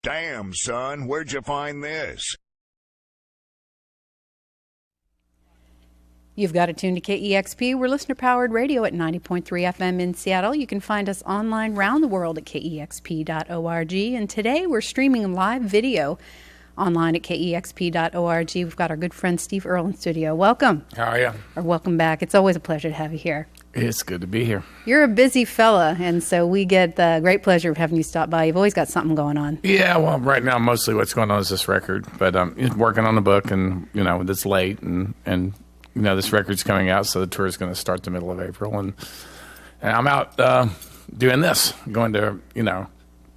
Damn, son, where'd you find this? You've got it tuned to KEXP. We're listener-powered radio at 90.3 FM in Seattle. You can find us online around the world at KEXP.org. And today we're streaming live video online at KEXP.org. We've got our good friend Steve Earle in studio. Welcome. How are you? Or welcome back. It's always a pleasure to have you here. It's good to be here. You're a busy fella, and so we get the great pleasure of having you stop by. You've always got something going on. Yeah, well, right now mostly what's going on is this record, but working on the book, and it's late, and this record's coming out, so the tour is going to start the middle of April, and I'm out doing this, going to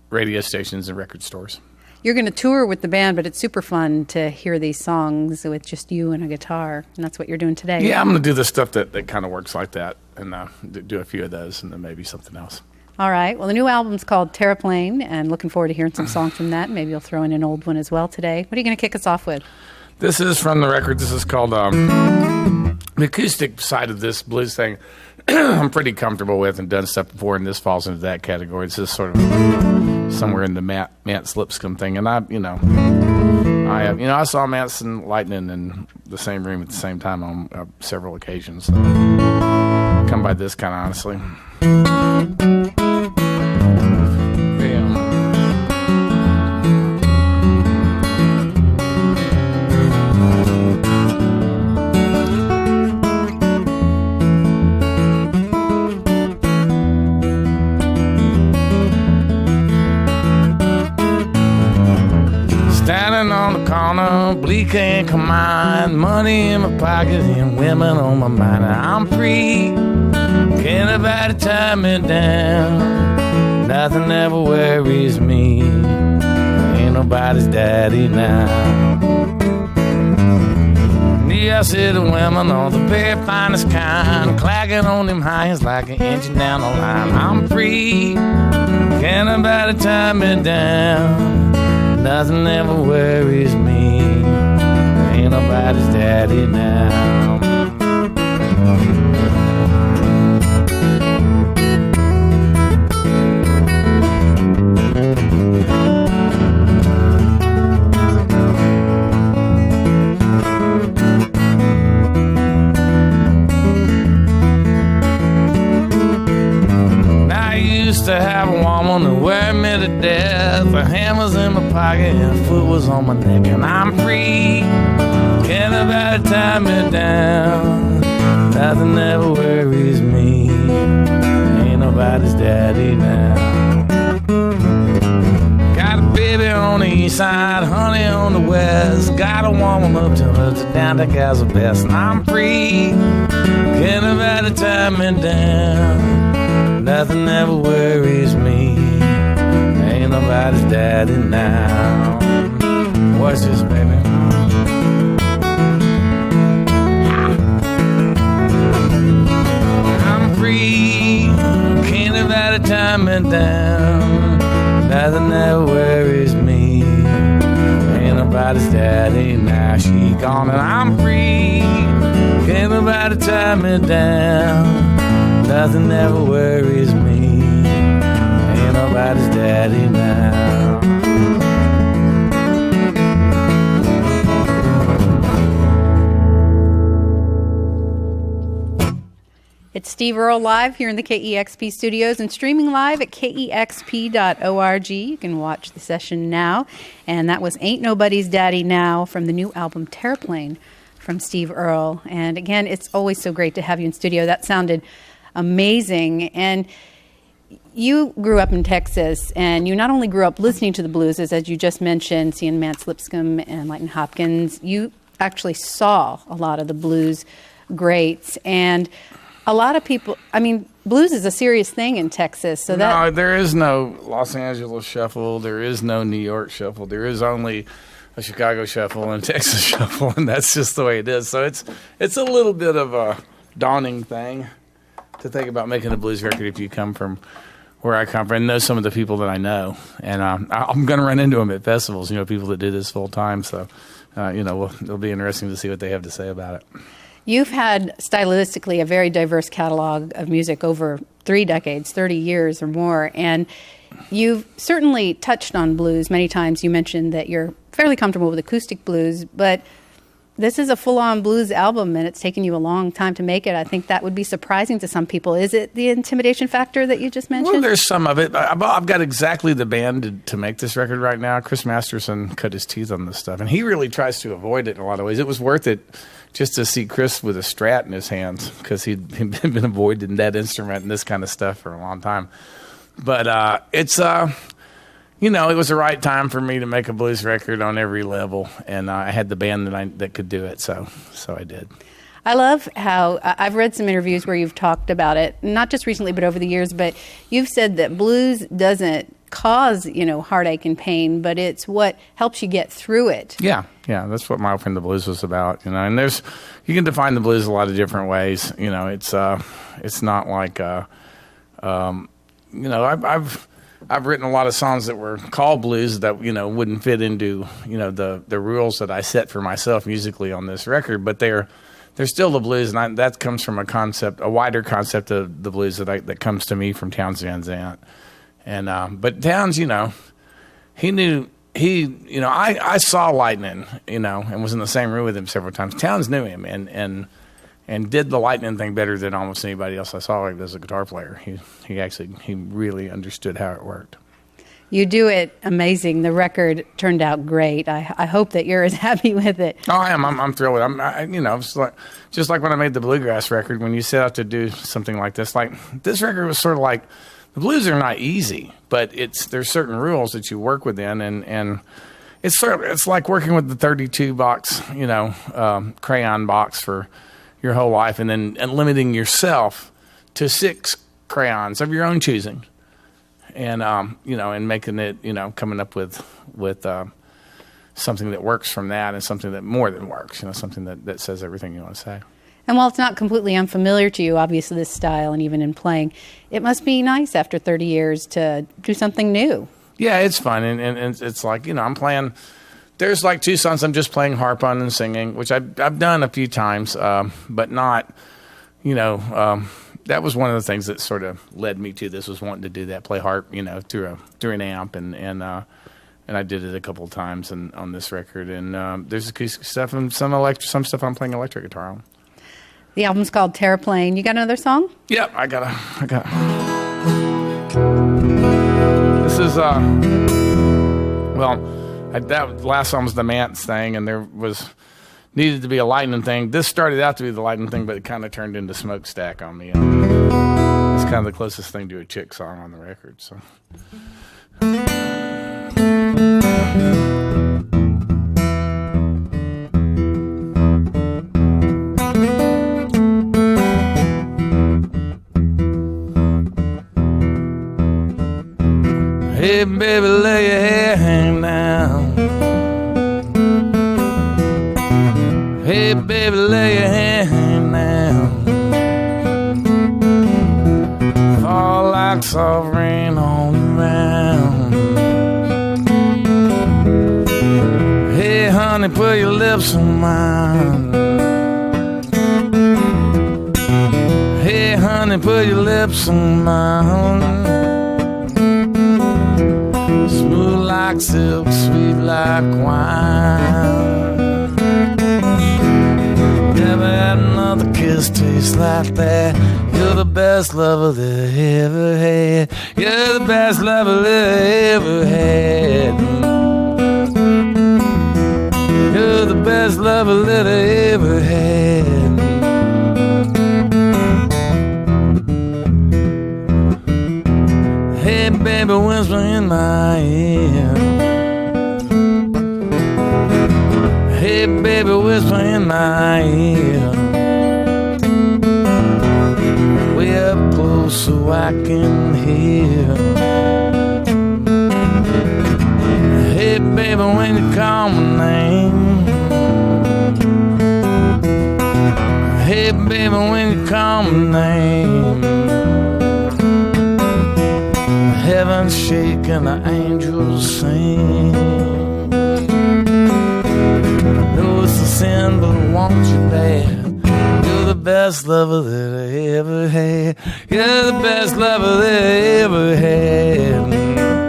radio stations and record stores. You're going to tour with the band, but it's super fun to hear these songs with just you and a guitar, and that's what you're doing today. Yeah, I'm going to do the stuff that kind of works like that, and do a few of those, and then maybe something else. All right. Well, the new album's called Terraplane, and looking forward to hearing some songs from that. Maybe you'll throw in an old one as well today. What are you going to kick us off with? This is from the record. This is called the acoustic side of this blues thing. I'm pretty comfortable with and done stuff before, and this falls into that category. It's just sort of somewhere in the Matt Lipscomb thing. And I saw Matt and Lightning in the same room at the same time on several occasions. So come by this kind of honestly. Standing on the corner, bleak and combined, money in my pocket and women on my mind. I'm free, can't nobody tie me down. Nothing ever worries me, ain't nobody's daddy now. Yeah, I see the women on the very finest kind, clacking on them highs like an engine down the line. I'm free, can't nobody tie me down. Nothing ever worries me, ain't nobody's daddy now. Now I used to have a woman who worried me to death. Her hand was in my pocket and her foot was on my neck. And I'm free, can't nobody tie me down. Nothing ever worries me, ain't nobody's daddy now. Got a baby on the east side, honey on the west. Got a woman up till it's down, that guy's the best. And I'm free, can't nobody tie me down. Nothing ever worries me, ain't nobody's daddy now. What's this, baby? I'm free, can't nobody tie me down. Nothing ever worries me, ain't nobody's daddy now. She gone and I'm free, can't nobody tie me down. Nothing ever worries me, ain't nobody's daddy now. It's Steve Earle live here in the KEXP studios and streaming live at KEXP.org. You can watch the session now. And that was Ain't Nobody's Daddy Now from the new album Terraplane from Steve Earle. And again, it's always so great to have you in studio. That sounded amazing. And you grew up in Texas, and you not only grew up listening to the blues, as you just mentioned, seeing Matt Lipscomb and Lightning Hopkins, you actually saw a lot of the blues greats. And a lot of people, blues is a serious thing in Texas. So no, there is no Los Angeles shuffle. There is no New York shuffle. There is only a Chicago shuffle and a Texas shuffle, and that's just the way it is. So it's a little bit of a daunting thing to think about making a blues record if you come from where I come from and know some of the people that I know. And I'm going to run into them at festivals, people that do this full time. So, it'll be interesting to see what they have to say about it. You've had stylistically a very diverse catalog of music over 3 decades, 30 years or more. And You've certainly touched on blues many times. You mentioned that you're fairly comfortable with acoustic blues, but this is a full-on blues album, and it's taken you a long time to make it. I think that would be surprising to some people. Is it the intimidation factor that you just mentioned? Well, there's some of it. I've got exactly the band to make this record right now. Chris Masterson cut his teeth on this stuff, and he really tries to avoid it in a lot of ways. It was worth it just to see Chris with a Strat in his hands, because he'd been avoiding that instrument and this kind of stuff for a long time. But it's... it was the right time for me to make a blues record on every level, and I had the band that could do it, so I did. I love how I've read some interviews where you've talked about it, not just recently but over the years, but you've said that blues doesn't cause, heartache and pain, but it's what helps you get through it. Yeah, that's what My Old Friend the Blues was about, and you can define the blues a lot of different ways. It's not like, I've written a lot of songs that were called blues that, wouldn't fit into, the rules that I set for myself musically on this record, but they're still the blues, and that comes from a wider concept of the blues that comes to me from Townes Van Zandt. And but Townes, I saw Lightning, and was in the same room with him several times. Townes knew him and did the Lightning thing better than almost anybody else I saw as a guitar player. He really understood how it worked. You do it amazing. The record turned out great. I hope that you're as happy with it. Oh, I am. I'm thrilled. It's just like when I made the Bluegrass record, when you set out to do something like this. Like, this record was sort of like, the blues are not easy, but there's certain rules that you work within, and it's like working with the 32 box, crayon box for your whole life, and limiting yourself to 6 crayons of your own choosing, and and making it, coming up with something that works from that, and something that more than works, something that says everything you want to say. And while it's not completely unfamiliar to you, obviously, this style, and even in playing, it must be nice after 30 years to do something new. Yeah, it's fun, and it's like, I'm playing. There's like 2 songs I'm just playing harp on and singing, which I've done a few times, but not, that was one of the things that sort of led me to this, was wanting to do that, play harp, through an amp, and I did it a couple of times on this record. And there's acoustic stuff and some stuff I'm playing electric guitar on. The album's called Terraplane. You got another song? Yep, I got. This is that last song was the Mance thing, and there needed to be a Lightning thing. This started out to be the Lightning thing, but it kind of turned into Smokestack on me. And it's kind of the closest thing to a Chick song on the record. So. Hey, baby, lay your head down. Hey, baby, lay your head down. Fall like soft rain on the ground. Hey, honey, put your lips on mine. Hey, honey, put your lips on mine. Smooth like silk, sweet like wine. Never had another kiss taste like that. You're the best lover that I ever had. You're the best lover that I ever had. You're the best lover that I ever had. Hey, baby, whisper in my ear. Hey, baby, whisper in my ear. Way up close so I can hear. Hey, baby, when you call my name. Hey, baby, when you call my name. Heaven's shaking, the angels sing. I know it's a sin, but I want you bad. You're the best lover that I ever had. You're the best lover that I ever had.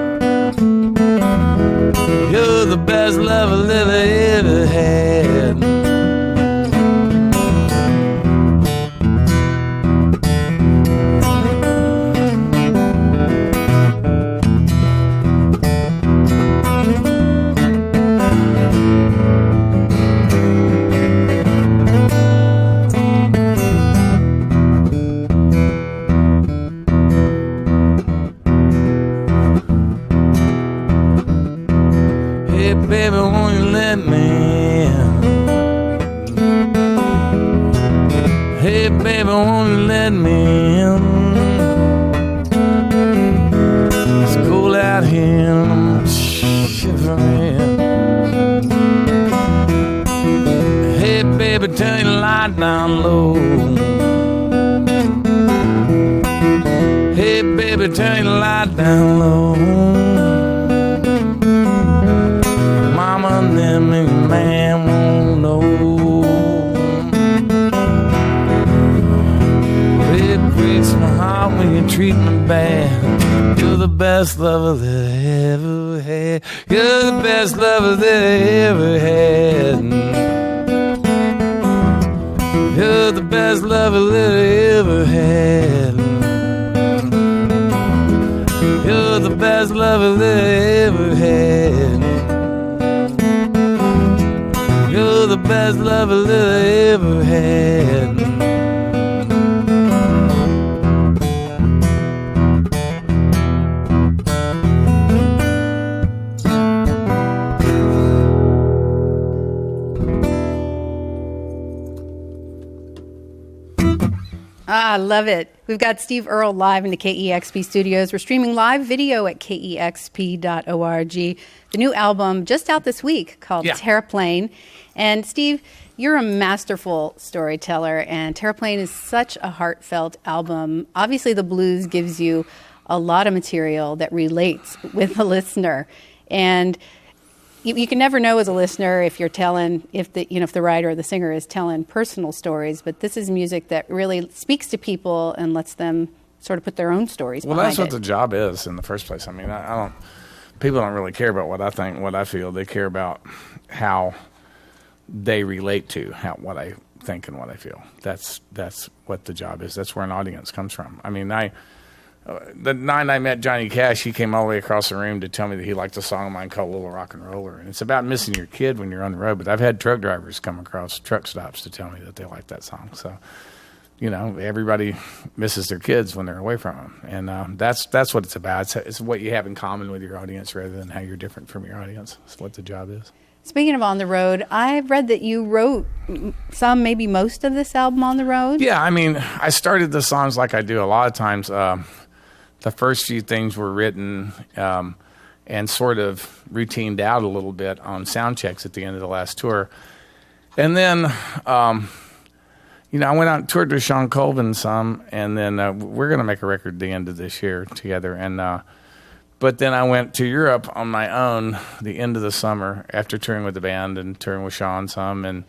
baby, won't you let me in? Hey, baby, won't you let me in? It's cold out here and I'm shivering. Hey, baby, turn your light down low. Hey, baby, turn your light down low. Mama and them and your man won't know. It breaks my heart when you treat me bad. You're the best lover that I ever had. You're the best lover that I ever had. You're the best lover that I ever had. You're the best lover that I ever had. You're the best lover that I ever had. Ah, I love it. We've got Steve Earle live in the KEXP studios. We're streaming live video at KEXP.org. The new album just out this week called Terraplane. And Steve, you're a masterful storyteller, and Terraplane is such a heartfelt album. Obviously, the blues gives you a lot of material that relates with the listener. And you can never know as a listener if you're telling, if the writer or the singer is telling personal stories, but this is music that really speaks to people and lets them sort of put their own stories behind it. Well, that's what the job is in the first place. I mean, people don't really care about what I think, what I feel. They care about how they relate to what I think and what I feel. That's what the job is. That's where an audience comes from. I mean, the night I met Johnny Cash, he came all the way across the room to tell me that he liked a song of mine called Little Rock and Roller. And it's about missing your kid when you're on the road. But I've had truck drivers come across truck stops to tell me that they like that song. So, everybody misses their kids when they're away from them. And that's what it's about. It's what you have in common with your audience rather than how you're different from your audience. That's what the job is. Speaking of on the road, I've read that you wrote some, maybe most of this album on the road. Yeah, I mean, I started the songs like I do a lot of times. The first few things were written and sort of routined out a little bit on sound checks at the end of the last tour. And then, I went out and toured with Sean Colvin some, and then we're going to make a record at the end of this year together. And but then I went to Europe on my own the end of the summer after touring with the band and touring with Sean some and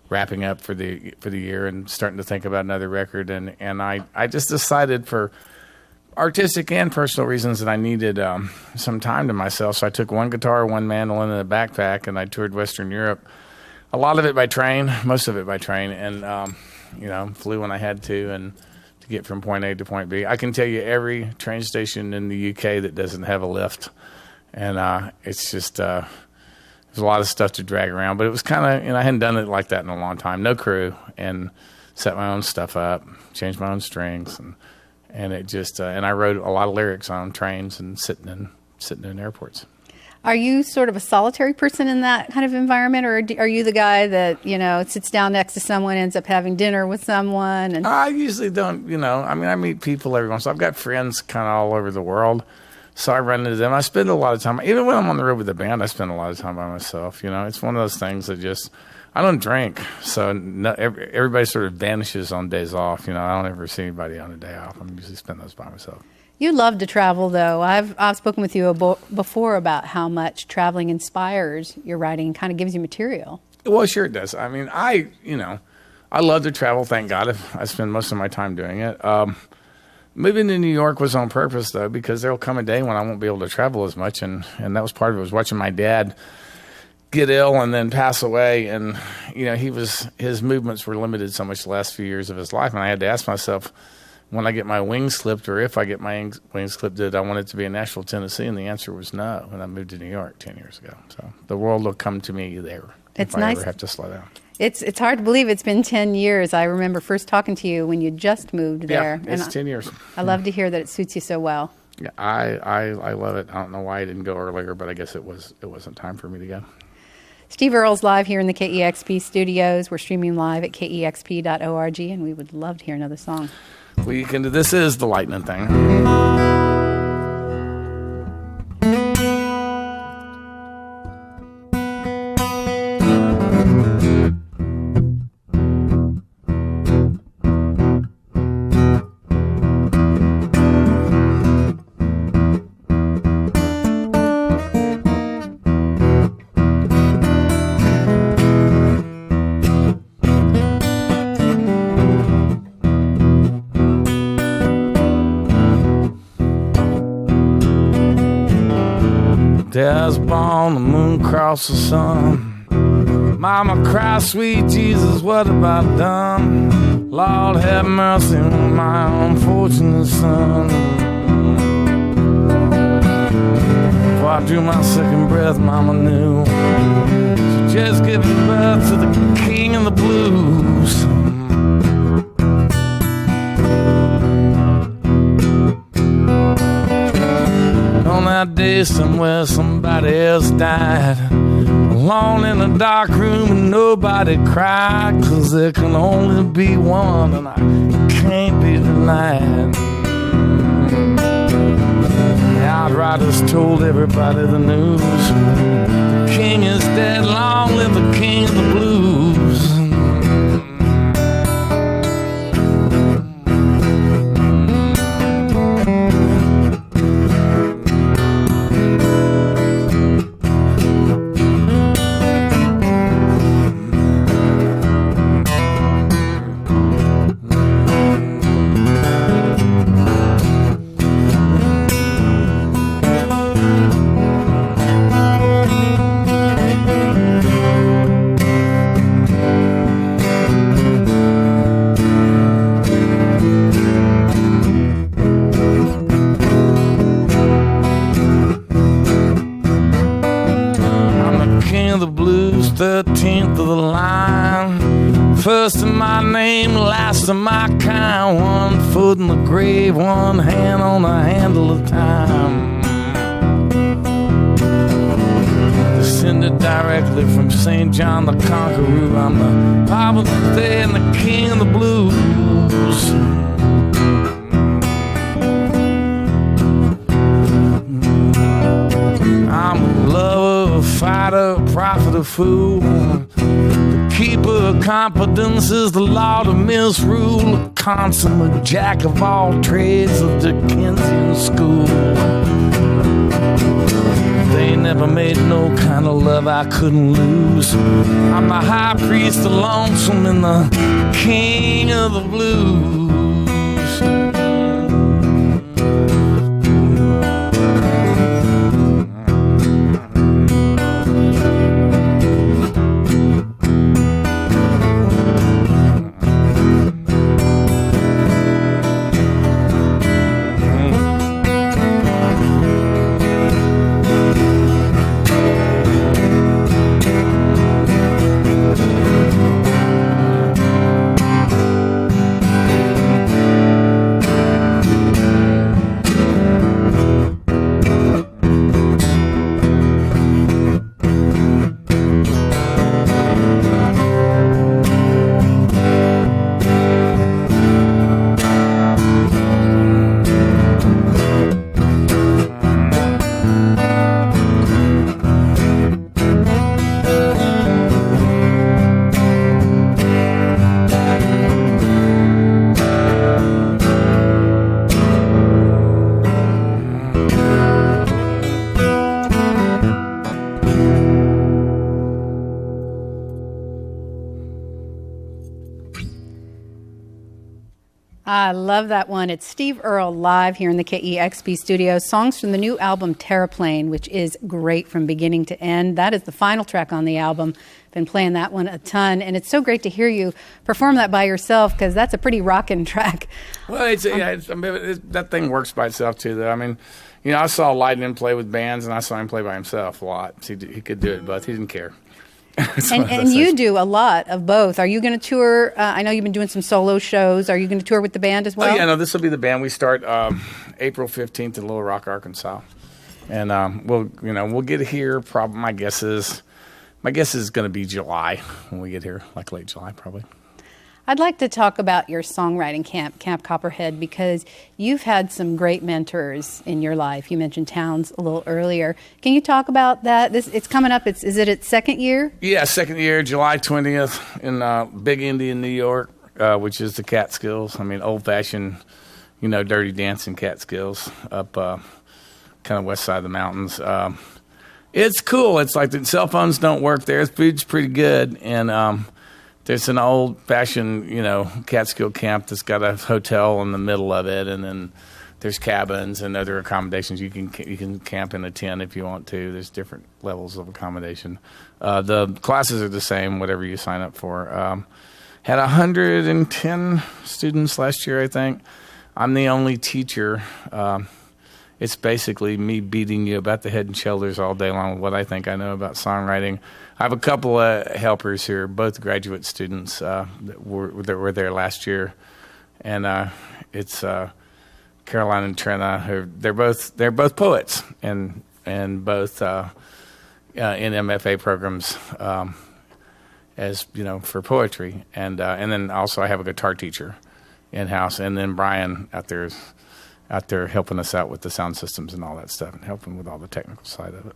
wrapping up for the year and starting to think about another record. And I just decided for artistic and personal reasons that I needed some time to myself. So I took one guitar, one mandolin, and a backpack, and I toured Western Europe. A lot of it by train, most of it by train, and flew when I had to, and to get from point A to point B. I can tell you every train station in the UK that doesn't have a lift, and it's just there's a lot of stuff to drag around. But it was kind of, I hadn't done it like that in a long time. No crew, and set my own stuff up, changed my own strings, and it just and I wrote a lot of lyrics on trains and sitting in airports. Are you sort of a solitary person in that kind of environment, or are you the guy that sits down next to someone, ends up having dinner with someone? And I usually don't. I meet people every once. I've got friends kind of all over the world, so I run into them. I spend a lot of time, even when I'm on the road with the band. I spend a lot of time by myself. It's one of those things that just. I don't drink, so everybody sort of vanishes on days off. I don't ever see anybody on a day off. I'm usually spend those by myself. You love to travel, though. I've spoken with you before about how much traveling inspires your writing and kind of gives you material. Well, sure it does. I mean, I love to travel. Thank God, I spend most of my time doing it. Moving to New York was on purpose, though, because there'll come a day when I won't be able to travel as much, and that was part of it. Was watching my dad get ill and then pass away, and his movements were limited so much the last few years of his life, and I had to ask myself, when I get my wings clipped, or if I get my wings clipped, did I want it to be in Nashville, Tennessee? And the answer was no, and I moved to New York 10 years ago. So the world will come to me there if I ever have to slow down. It's hard to believe it's been 10 years. I remember first talking to you when you just moved there. Yeah, it's 10 years. I love to hear that it suits you so well. Yeah, I love it. I don't know why I didn't go earlier, but I guess it wasn't time for me to go. Steve Earle's live here in the KEXP studios. We're streaming live at KEXP.org, and we would love to hear another song. This is the lightning thing. There's born the moon across the sun. Mama cries, sweet Jesus, what have I done? Lord have mercy on my unfortunate son. Before I drew my second breath, Mama knew she just given birth to the king of the blues. On that day somewhere somebody else died, alone in a dark room and nobody cried, 'cause there can only be one and I can't be denied. The outriders told everybody the news. The king is dead, long live the king of the blues. The blues, 13th of the line, first in my name, last in my kind. One foot in the grave, one hand on the handle of time. Descended directly from St. John the Conqueror. I'm the Papa of the day and the king of the blues. I'm a lover, a fighter, a prophet, a fool. The keeper of competence is the Lord of misrule. A consummate jack of all trades of Dickensian school. They never made no kind of love I couldn't lose. I'm the high priest, the lonesome, and the king of the blues. I love that one. It's Steve Earle live here in the KEXP studios. Songs from the new album Terraplane, which is great from beginning to end. That is the final track on the album. Been playing that one a ton, and it's so great to hear you perform that by yourself, because that's a pretty rockin' track. Well, that thing works by itself too, though. I mean, I saw Lightning play with bands, and I saw him play by himself a lot. He could do it, but he didn't care. And you do a lot of both. Are you going to tour? I know you've been doing some solo shows. Are you going to tour with the band as well? Oh, yeah, no, this will be the band. We start April 15th in Little Rock, Arkansas. And we'll get here. My guess is going to be July when we get here, like late July probably. I'd like to talk about your songwriting camp, Camp Copperhead, because you've had some great mentors in your life. You mentioned Towns a little earlier. Can you talk about that? It's coming up. Is it its second year? Yeah, second year, July 20th in Big Indy in New York, which is the Catskills. I mean, old-fashioned, dirty dancing Catskills up kind of west side of the mountains. It's cool. It's like the cell phones don't work there. The food's pretty good, and there's an old-fashioned, Catskill camp that's got a hotel in the middle of it, and then there's cabins and other accommodations. You can camp in a tent if you want to. There's different levels of accommodation. The classes are the same, whatever you sign up for. Had 110 students last year, I think. I'm the only teacher. It's basically me beating you about the head and shoulders all day long with what I think I know about songwriting. I have a couple of helpers here, both graduate students that were there last year, and it's Caroline and Trina. They're both poets and both in MFA programs as for poetry, and then also I have a guitar teacher in house, and then Brian out there helping us out with the sound systems and all that stuff, and helping with all the technical side of it.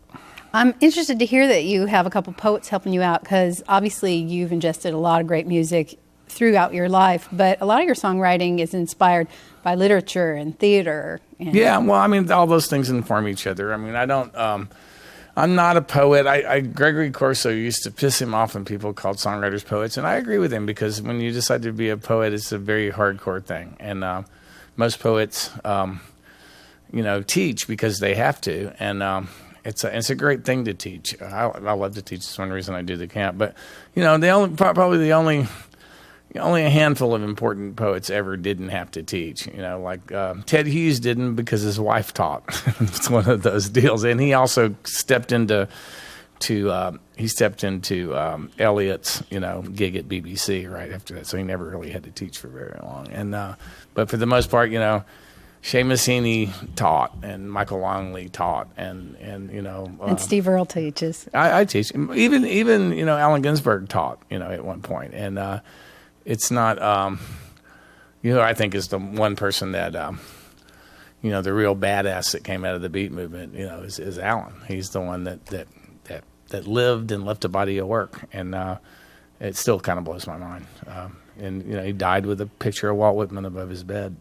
I'm interested to hear that you have a couple poets helping you out, because obviously you've ingested a lot of great music throughout your life, but a lot of your songwriting is inspired by literature and theater. Yeah, well, I mean, all those things inform each other. I mean, I'm not a poet. Gregory Corso used to piss him off when people called songwriters poets, and I agree with him, because when you decide to be a poet, it's a very hardcore thing, and most poets, teach because they have to, and it's a great thing to teach. I love to teach. It's one reason I do the camp. But probably only a handful of important poets ever didn't have to teach. Like Ted Hughes didn't, because his wife taught. It's one of those deals, and he also stepped into Elliot's gig at BBC right after that, so he never really had to teach for very long. And but for the most part, Seamus Heaney taught, and Michael Longley taught, and Steve Earle teaches. I teach. Even Allen Ginsberg taught, at one point, and it's not I think is the one person that the real badass that came out of the beat movement, is Allen. He's the one that lived and left a body of work, and it still kind of blows my mind. And he died with a picture of Walt Whitman above his bed.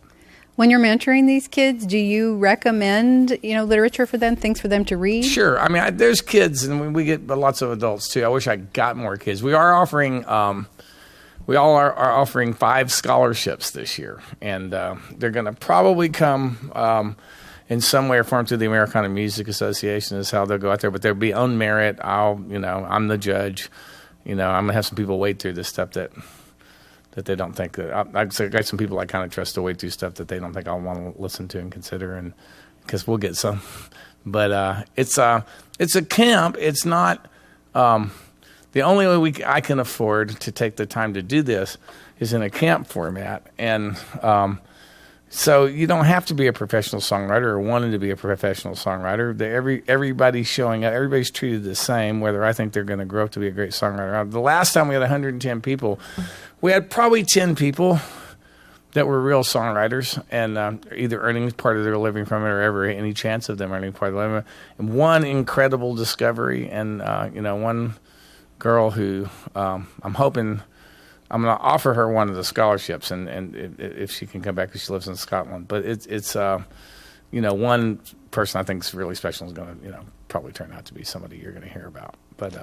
When you're mentoring these kids, do you recommend literature for them, things for them to read? Sure. I mean, there's kids, and we get lots of adults too. I wish I got more kids. We are offering we all are offering 5 scholarships this year, and they're going to probably come in some way or form through the Americana Music Association is how they'll go out there, but they'll be on merit. I'm the judge. I'm going to have some people wade through this stuff that they don't think that I got some people I kind of trust to wade through stuff that they don't think I'll want to listen to and consider, and because we'll get some. But it's a camp. It's not the only way I can afford to take the time to do this is in a camp format, and so you don't have to be a professional songwriter or wanting to be a professional songwriter. Everybody's showing up. Everybody's treated the same, whether I think they're going to grow up to be a great songwriter. The last time we had 110 people, we had probably 10 people that were real songwriters and either earning part of their living from it or ever any chance of them earning part of their living. And one incredible discovery, and one girl who I'm hoping I'm going to offer her one of the scholarships, and if she can come back, because she lives in Scotland. But it's one person I think is really special is going to probably turn out to be somebody you're going to hear about. But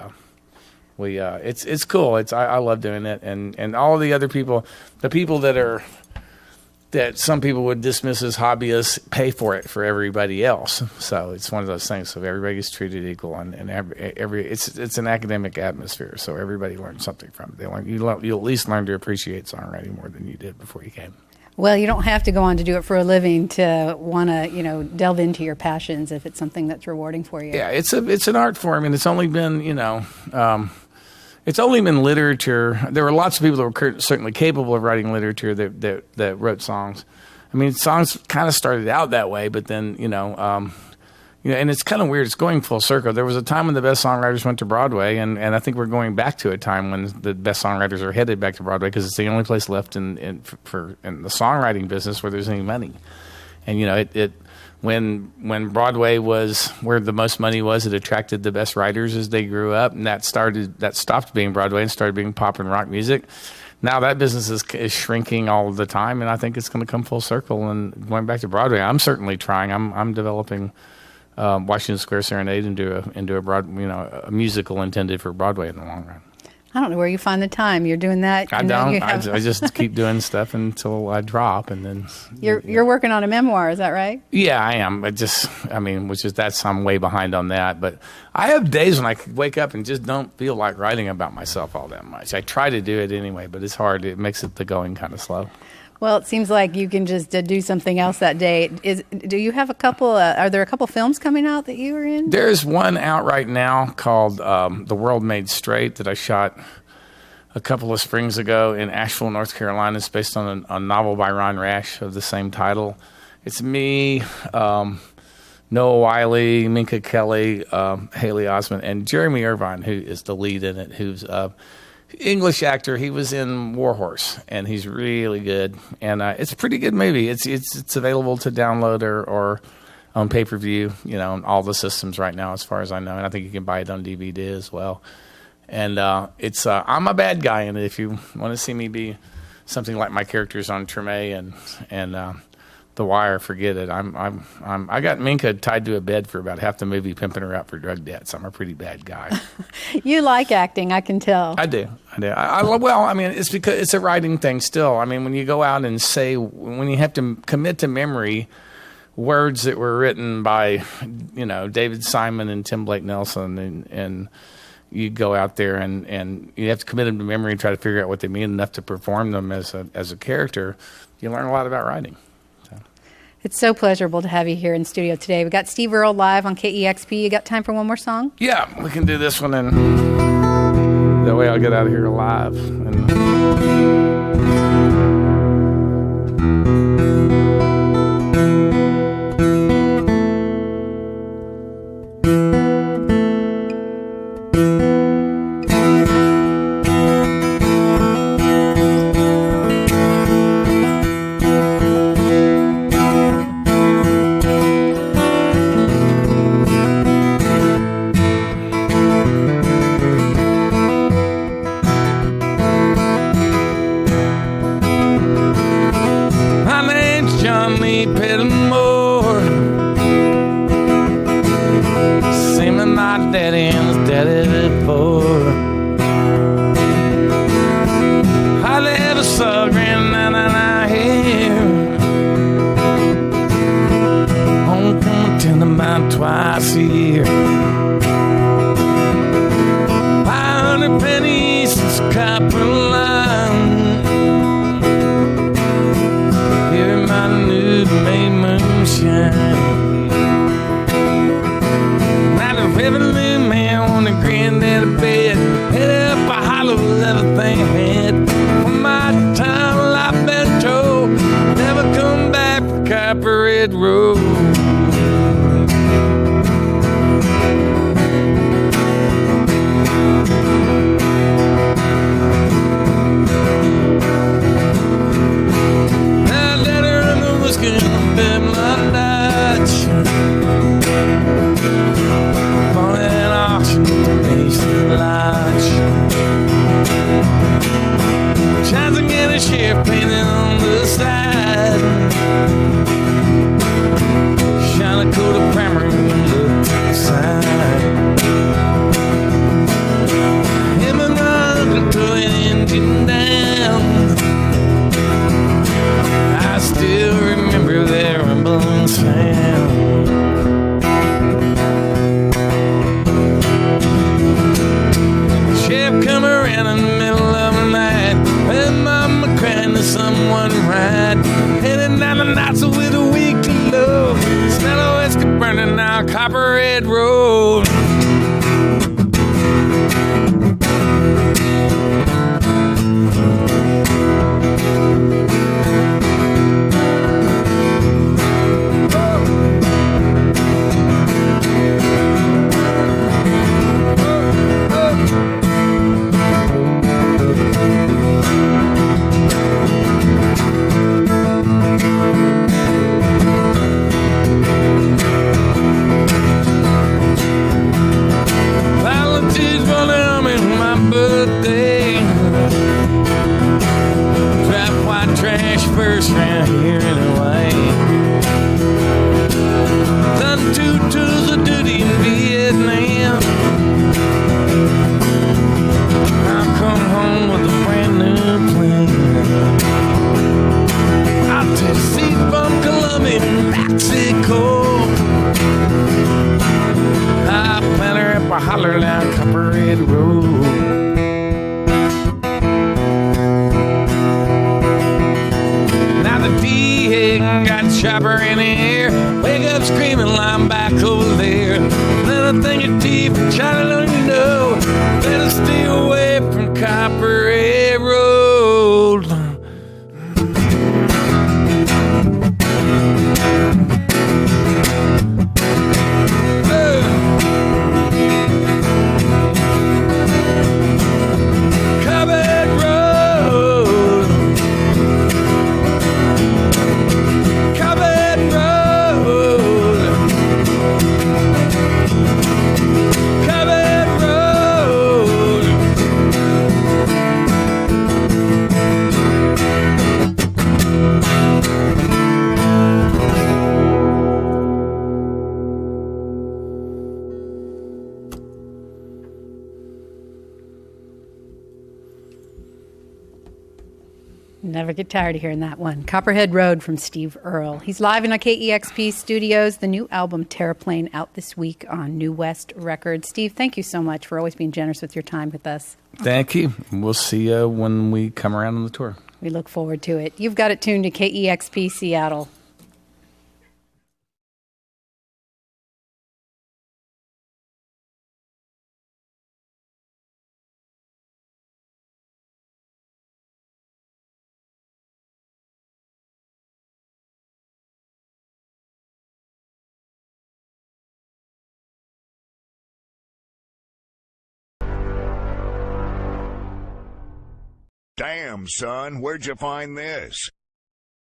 it's cool. I love doing it, and all of the other people, the people that some people would dismiss as hobbyists, pay for it for everybody else. So it's one of those things. So everybody gets treated equal, and it's an academic atmosphere. So everybody learns something from it. You at least learn to appreciate songwriting more than you did before you came. Well, you don't have to go on to do it for a living to want to delve into your passions if it's something that's rewarding for you. Yeah, it's an art form, and it's only been It's only been literature. There were lots of people that were certainly capable of writing literature that wrote songs. I mean, songs kind of started out that way, but then, and it's kind of weird. It's going full circle. There was a time when the best songwriters went to Broadway, and I think we're going back to a time when the best songwriters are headed back to Broadway because it's the only place left in the songwriting business where there's any money. And, when Broadway was where the most money was, it attracted the best writers as they grew up, and that stopped being Broadway and started being pop and rock music. Now that business is shrinking all the time, and I think it's going to come full circle and going back to Broadway. I'm certainly trying. I'm developing Washington Square Serenade into a musical intended for Broadway in the long run. I don't know where you find the time. You're doing that. I don't. I just keep doing stuff until I drop, and then you're working on a memoir. Is that right? Yeah, I am. I'm way behind on that. But I have days when I wake up and just don't feel like writing about myself all that much. I try to do it anyway, but it's hard. It makes the going kind of slow. Well, it seems like you can just do something else that day. Do you have a couple? Are there a couple films coming out that you were in? There's one out right now called The World Made Straight that I shot a couple of springs ago in Asheville, North Carolina. It's based on a novel by Ron Rash of the same title. It's me, Noah Wiley, Minka Kelly, Haley Osment, and Jeremy Irvine, who is the lead in it, who's English actor. He was in Warhorse, and he's really good. And it's a pretty good movie. It's available to download or on pay-per-view, on all the systems right now, as far as I know. And I think you can buy it on DVD as well. And it's I'm a bad guy in it. If you want to see me be something like my characters on Treme and The Wire, forget it. I got Minka tied to a bed for about half the movie, pimping her out for drug debts. I'm a pretty bad guy. You like acting, I can tell. I do. It's because it's a writing thing still. I mean, when you go out and when you have to commit to memory words that were written by, David Simon and Tim Blake Nelson, and you go out there and you have to commit them to memory and try to figure out what they mean enough to perform them as a character. You learn a lot about writing. It's so pleasurable to have you here in studio today. We got Steve Earle live on KEXP. You got time for one more song? Yeah, we can do this one, and that way I'll get out of here alive. Twice a year, 500 pennies, this copper line. Here my new made moonshine. Now the revenue man on the granddaddy bed, head up a hollow leather thing head. For my time, I've been told, never come back from Copperhead Road. Painted on the side, shine a coat of primer and look to the side. Him and my uncle throw an engine down. I still remember their rumbling sound. Sheriff come around in the middle of the night, and mama crying to someone right. Heading down the nights with a weekly low. Smell of whiskey burning down Copperhead Road. holler down Copperhead Road. Now the D-Hig got a chopper in the air. Wake up screaming, I'm back over there. Then I think your teeth are trying to let you know. Better stay away from Copperhead Road. Copperhead Road. Copperhead Road. Copperhead Road. Never get tired of hearing that one. Copperhead Road from Steve Earle. He's live in our KEXP studios. The new album, Terraplane, out this week on New West Records. Steve, thank you so much for always being generous with your time with us. Thank you. We'll see you when we come around on the tour. We look forward to it. You've got it tuned to KEXP Seattle. Damn, son, where'd you find this?